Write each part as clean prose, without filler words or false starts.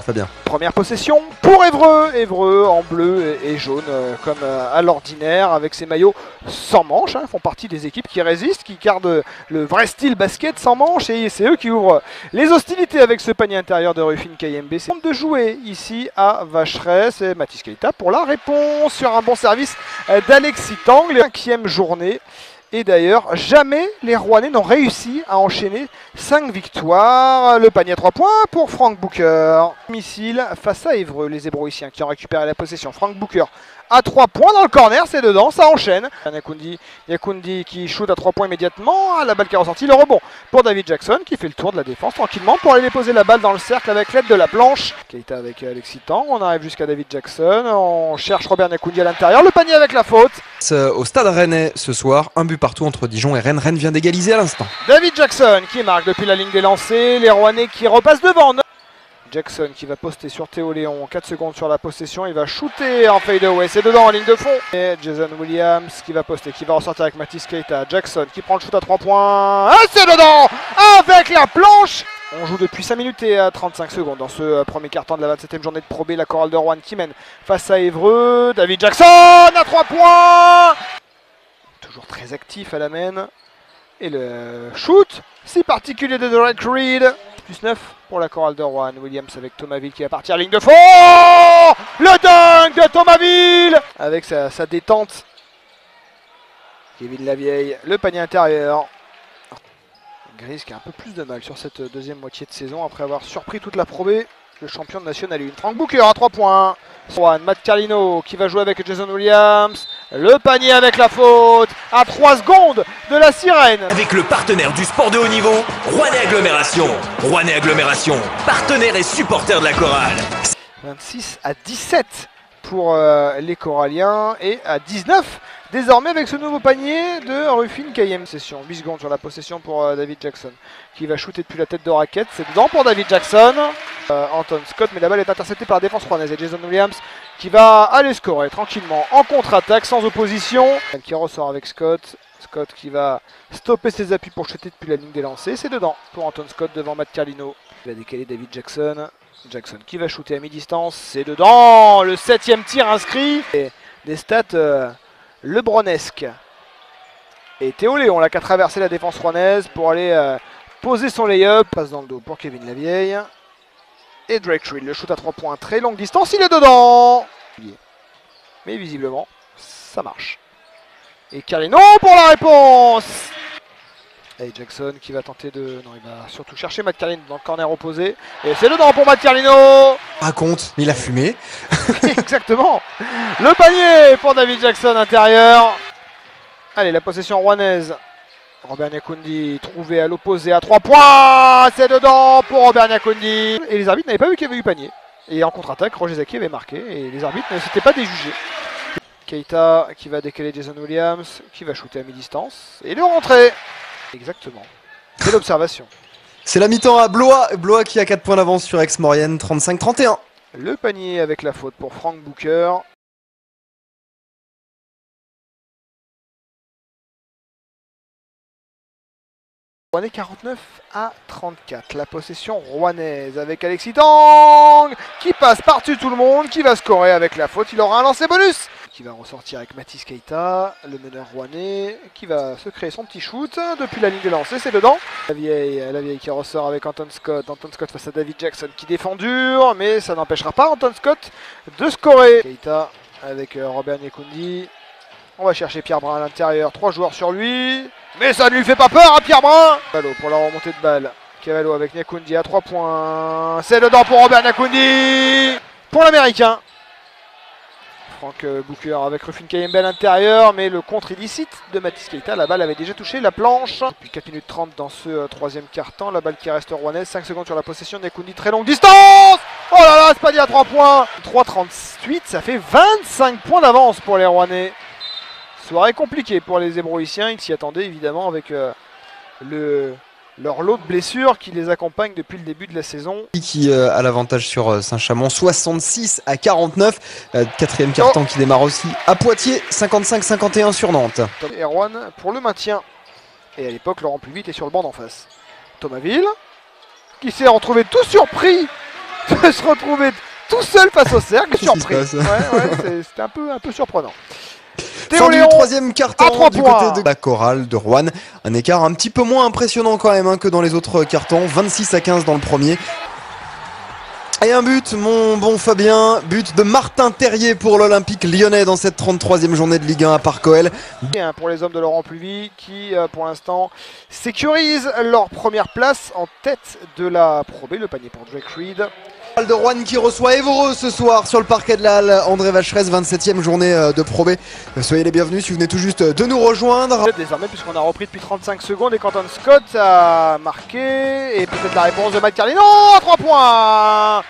Fabien. Première possession pour Évreux. Évreux en bleu et jaune comme à l'ordinaire avec ses maillots sans manches. Font partie des équipes qui résistent, qui gardent le vrai style basket sans manches et c'est eux qui ouvrent les hostilités avec ce panier intérieur de Rufin KMB. C'est de jouer ici à Vacheresse. C'est Mathis Keita pour la réponse sur un bon service d'Alexis Tang. La 5e journée. Et d'ailleurs, jamais les Rouennais n'ont réussi à enchaîner 5 victoires. Le panier à 3 points pour Frank Booker. Missile face à Évreux, les Hébroïciens qui ont récupéré la possession. Frank Booker à 3 points dans le corner, c'est dedans, ça enchaîne. Yakundi qui shoot à 3 points immédiatement. La balle qui est ressortie, le rebond pour David Jackson qui fait le tour de la défense tranquillement pour aller déposer la balle dans le cercle avec l'aide de la planche. Keita avec Alexis Tang, on arrive jusqu'à David Jackson. On cherche Robert Yakundi à l'intérieur, le panier avec la faute. Au stade rennais ce soir, un but partout entre Dijon et Rennes. Rennes vient d'égaliser à l'instant. David Jackson qui marque depuis la ligne des lancers. Les Rouennais qui repassent devant. Jackson qui va poster sur Théo Léon, 4 secondes sur la possession, il va shooter en fadeaway, c'est dedans en ligne de fond. Et Jason Williams qui va poster, qui va ressortir avec Mathis Keita. Jackson qui prend le shoot à 3 points, ah, c'est dedans avec la planche. On joue depuis 5 minutes et 35 secondes dans ce premier quart-temps de la 27e journée de Pro B. La chorale de Rouen qui mène face à Évreux. David Jackson à 3 points. Toujours très actif à la main. Et le shoot, si particulier de Derek Reed. Plus 9 pour la chorale de Rouen. Williams avec Thomasville qui va partir à ligne de fond. Le dunk de Thomasville avec sa détente. Kevin Lavieille, le panier intérieur. Grise qui a un peu plus de mal sur cette deuxième moitié de saison après avoir surpris toute la Pro B, le champion de National 1. Frank Booker à 3 points. Matt Carlino qui va jouer avec Jason Williams. Le panier avec la faute à 3 secondes de la sirène. Avec le partenaire du sport de haut niveau, Rouennais Agglomération. Rouennais Agglomération, partenaire et supporter de la chorale. 26 à 17 pour les Coralliens et à 19 désormais avec ce nouveau panier de Rufin KM. Session 8 secondes sur la possession pour David Jackson qui va shooter depuis la tête de raquette. C'est dedans pour David Jackson. Anton Scott, mais la balle est interceptée par la défense rouennaise et Jason Williams qui va aller scorer tranquillement en contre-attaque sans opposition. Qui ressort avec Scott. Scott qui va stopper ses appuis pour shooter depuis la ligne des lancers. C'est dedans pour Anton Scott devant Matt Carlino. Il va décaler David Jackson. Jackson qui va shooter à mi-distance. C'est dedans. Le 7e tir inscrit. Et des stats lebronesques. Et Théo Léon là qui a traversé la défense rouennaise pour aller poser son lay-up. Passe dans le dos pour Kevin Lavieille. Et Drake Reed, le shoot à 3 points, très longue distance, il est dedans. Mais visiblement, ça marche. Et Carlino pour la réponse. Et Jackson qui va tenter de... Non, il va surtout chercher Matt Carlino dans le corner opposé. Et c'est dedans pour Matt Carlino. Raconte, il a fumé. Exactement. Le panier pour David Jackson intérieur. Allez, la possession rouennaise. Robert Yakundi trouvé à l'opposé à 3 points. C'est dedans pour Robert Yakundi. Et les arbitres n'avaient pas vu qu'il y avait eu panier. Et en contre-attaque, Roger Zaki avait marqué. Et les arbitres ne s'étaient pas déjugés. Keita qui va décaler Jason Williams. Qui va shooter à mi-distance. Et le rentrer. Exactement. C'est l'observation. C'est la mi-temps à Blois. Blois qui a 4 points d'avance sur Aix-Maurienne, 35-31. Le panier avec la faute pour Frank Booker. Rouennais 49 à 34. La possession rouennaise avec Alexis Tang qui passe par-dessus tout le monde, qui va scorer avec la faute. Il aura un lancer bonus. Qui va ressortir avec Mathis Keita, le meneur rouennais, qui va se créer son petit shoot depuis la ligne de lancer. C'est dedans. La vieille qui ressort avec Anton Scott. Anton Scott face à David Jackson qui défend dur, mais ça n'empêchera pas Anton Scott de scorer. Keita avec Robert Yakundi. On va chercher Pierre Brun à l'intérieur. 3 joueurs sur lui. Mais ça ne lui fait pas peur à Pierre Brun. Cavallo pour la remontée de balle. Cavallo avec Yakundi à 3 points. C'est dedans pour Robert Yakundi. Pour l'américain. Frank Booker avec Rufin KMB à l'intérieur. Mais le contre illicite de Mathis Keita. La balle avait déjà touché la planche. Depuis 4 minutes 30 dans ce troisième quart-temps. La balle qui reste rouennaise. 5 secondes sur la possession. Yakundi très longue distance. Oh là là, c'est pas dit à 3 points. 3,38. Ça fait 25 points d'avance pour les Rouennais. Soirée compliquée pour les Hébroïciens, ils s'y attendaient évidemment avec leur lot de blessures qui les accompagnent depuis le début de la saison. Qui a l'avantage sur Saint-Chamond, 66 à 49. Quatrième quart-temps qui démarre aussi à Poitiers, 55-51 sur Nantes. Et Rouen pour le maintien. Et à l'époque, Laurent Pluvit est sur le banc d'en face. Thomasville, qui s'est retrouvé tout surpris de se retrouver tout seul face au cercle. Surpris. Qu'est-ce qui se Ouais, c'était un peu surprenant. Fin du troisième carton à 3 du points. côté de la chorale de Rouen. Un écart un petit peu moins impressionnant quand même que dans les autres cartons. 26-15 dans le premier. Et un but, mon bon Fabien, but de Martin Terrier pour l'Olympique lyonnais dans cette 33e journée de Ligue 1 à Parcoel. Bien pour les hommes de Laurent Pluvy qui pour l'instant sécurisent leur première place en tête de la Pro B, le panier pour Drake Reed. De Rouen qui reçoit Évreux ce soir sur le parquet de la Halle. André Vacheresse, 27e journée de Pro B. Soyez les bienvenus si vous venez tout juste de nous rejoindre. Désormais, puisqu'on a repris depuis 35 secondes et Quentin Scott a marqué. Et peut-être la réponse de Matt Carlino à 3 points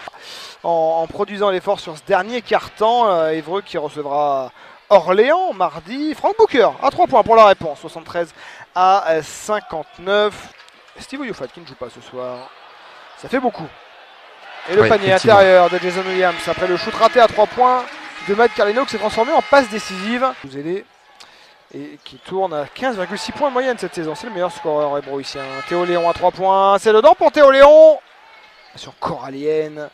en produisant l'effort sur ce dernier quart-temps. Évreux qui recevra Orléans mardi. Frank Booker à 3 points pour la réponse. 73-59. Steve Oyofat qui ne joue pas ce soir. Ça fait beaucoup. Et le panier intérieur de Jason Williams après le shoot raté à 3 points de Matt Carlino qui s'est transformé en passe décisive. Vous aidez et qui tourne à 15,6 points de moyenne cette saison. C'est le meilleur scoreur hébroïcien. Théo Léon à 3 points. C'est dedans pour Théo Léon. Sur corallienne.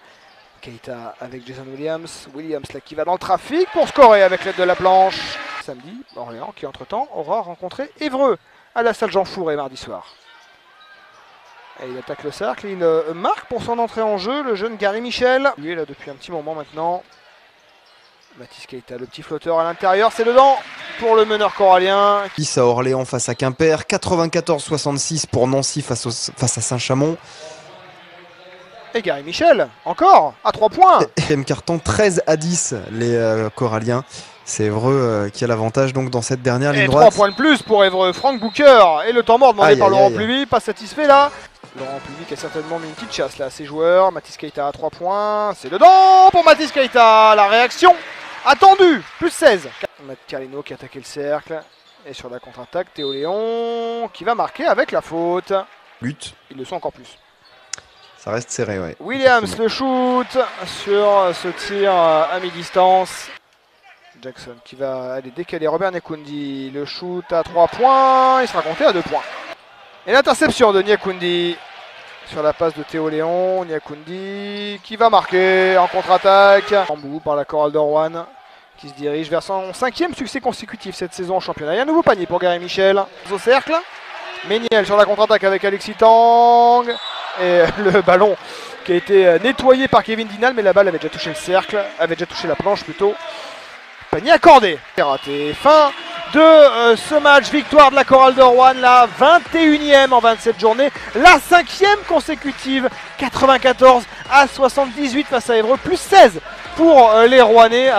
Keita avec Jason Williams. Williams là qui va dans le trafic pour scorer avec l'aide de la planche. Samedi, Orléans qui entre temps aura rencontré Évreux à la salle Jean Fourré mardi soir. Et il attaque le cercle, il marque pour son entrée en jeu, le jeune Gary Michel. Lui est là depuis un petit moment maintenant. Mathis Keita, le petit flotteur à l'intérieur, c'est dedans pour le meneur corallien. 10 à Orléans face à Quimper, 94-66 pour Nancy face à Saint-Chamond. Et Gary Michel, encore, à 3 points. Deuxième carton, 13-10 les Coralliens. C'est Évreux qui a l'avantage donc dans cette dernière ligne droite. 3 points de plus pour Évreux. Frank Booker et le temps mort demandé par Laurent Pluvy, pas satisfait là. Laurent Pluvy qui a certainement mis une petite chasse là à ses joueurs. Mathis Keita à 3 points. C'est dedans pour Mathis Keita. La réaction attendue. Plus 16. Matt Carlino qui a attaqué le cercle. Et sur la contre-attaque, Théo Léon qui va marquer avec la faute. But. Ils le sont encore plus. Ça reste serré, ouais. Williams le shoot sur ce tir à mi-distance. Jackson qui va aller décaler Robert Nekundi. Le shoot à 3 points. Il sera compté à 2 points. Et l'interception de Nyakundi sur la passe de Théo Léon. Nyakundi qui va marquer en contre-attaque. Bambou par la chorale de Rouen qui se dirige vers son 5e succès consécutif cette saison en championnat. Il y a un nouveau panier pour Gary Michel. Au cercle. Méniel sur la contre-attaque avec Alexis Tang. Et le ballon qui a été nettoyé par Kevin Dinal. Mais la balle avait déjà touché le cercle. Avait déjà touché la planche plutôt. Panier accordé. Raté. Fin de ce match, victoire de la chorale de Rouen, la 21e en 27 journées, la 5e consécutive, 94-78 face à Évreux, plus 16 pour les Rouennais.